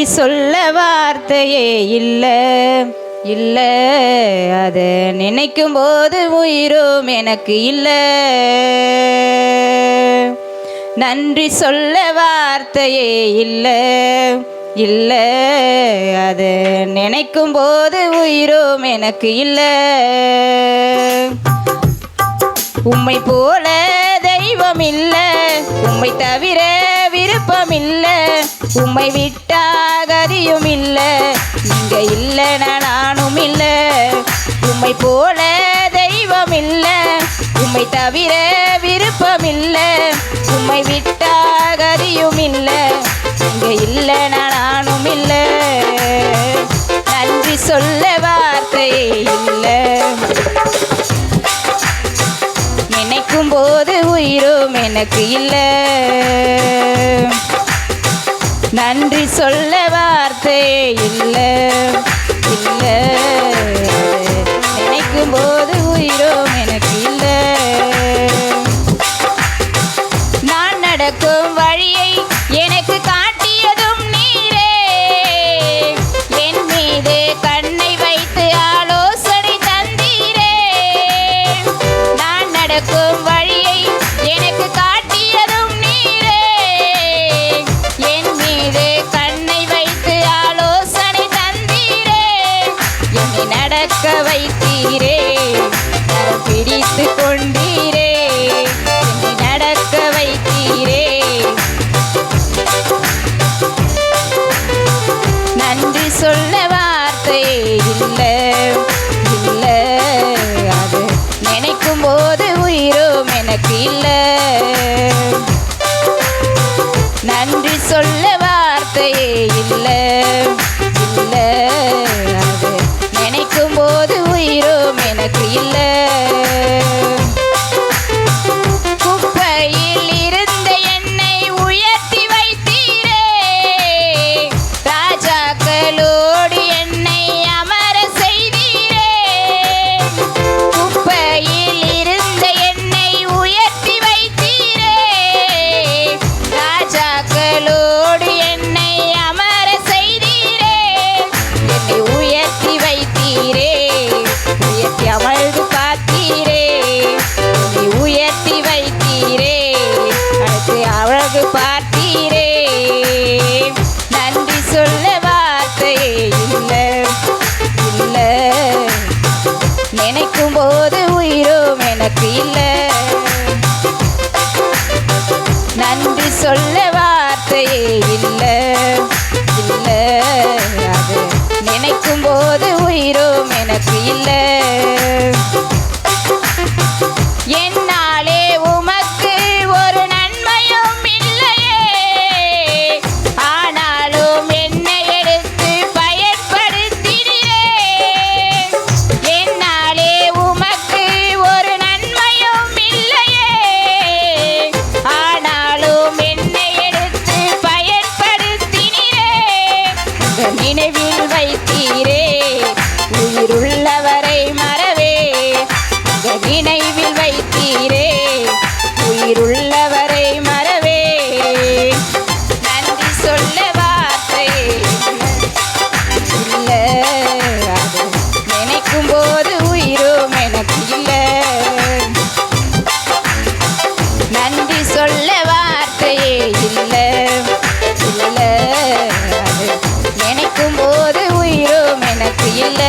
சொல்ல வார்த்தையே இல்ல இல்ல, அதை நினைக்கும் போது உயிரும் எனக்கு இல்ல. நன்றி சொல்ல வார்த்தையே இல்ல இல்ல, அதை நினைக்கும் போது உயிரும் எனக்கு இல்ல. உம்மை போல தெய்வம் இல்ல, உம்மை தவிர விருப்பம் இல்ல, உம்மை விட்டா கதியும் இல்ல, நீங்க இல்லைனா நானும் இல்ல. உம்மை போல தெய்வம் இல்ல, உம்மை தவிர விருப்பம் இல்ல, உம்மை விட்டா கதியும் இல்ல, நீங்க இல்லைனா நானும் இல்ல. நன்றி சொல்ல வார்த்தை இல்ல, நினைக்கும் போது உயிரும் எனக்கு இல்ல. நன்றி சொல்ல வார்த்தை இல்ல இல்ல, நினைக்கும் போது உயிரும் எனக்கு இல்ல. நான் நடக்கும் வழியை எனக்கு காட்டியதும் நீரே, என் மீது கண்ணை வைத்து ஆலோசனை தந்தீரே. நான் நடக்கும் வழியை எனக்கு காட்டியதும் நீரே, என் மீது கண்ணை வைத்து ஆலோசனை தந்தீரே. என்னை நடக்க வைத்தீரே, பிடித்து கொண்டீரே, என்னை நடக்க வைத்தீரே. நன்றி சொல்ல வார்த்தை இல்ல இல்ல, அது நினைக்கும் போது உயிரும் எனக்கு இல்ல. நன்றி சொல்ல வார்த்தை இல்ல இல்ல, அது நினைக்கும் போது உயிரும் எனக்கு இல்ல. குப்பையில் இருந்த என்னை உயர்த்தி வைத்தீரே, ராஜாக்களோடு என்னை அமர செய்தீரே. குப்பையில் இருந்த என்னை உயர்த்தி வைத்தீரே, ராஜாக்களோடு என்னை அமர செய்தீரே. என்னை உயர்த்தி வைத்தீரே, உயர்த்தி அமர்ந்து பார்த்தீரே. என்னை உயர்த்தி வைத்தீரே, அடுத்து அழகு பார்த்தீரே. நன்றி சொல்ல வார்த்தை இல்ல இல்ல, நினைக்கும் போது உயிரும் எனக்கு இல்ல. நன்றி சொல்ல வார்த்தை இல்ல இல்ல, அது நினைக்கும் போது உயிரும் எனக்கு இல்ல. என்னாலே உமக்கு ஒரு நன்மையும் இல்லையே, ஆனாலும் என்னை எடுத்து பயன்படுத்தினீரே. என்னாலே உமக்கு ஒரு நன்மையும் இல்லையே, ஆனாலும் என்னை எடுத்து பயன்படுத்தினீரே. நினைவில் வைத்தீரே, உயிருள்ளவரை மறவே. நினைவில் வைத்தீரே, உயிருள்ளவரை மறவே. நன்றி சொல்ல வார்த்தை இல்ல, அது நினைக்கும் போது உயிரும் எனக்கு இல்ல. நன்றி சொல்ல வார்த்தையே இல்ல இல்ல, அது நினைக்கும் போது உயிரும் எனக்கு இல்ல.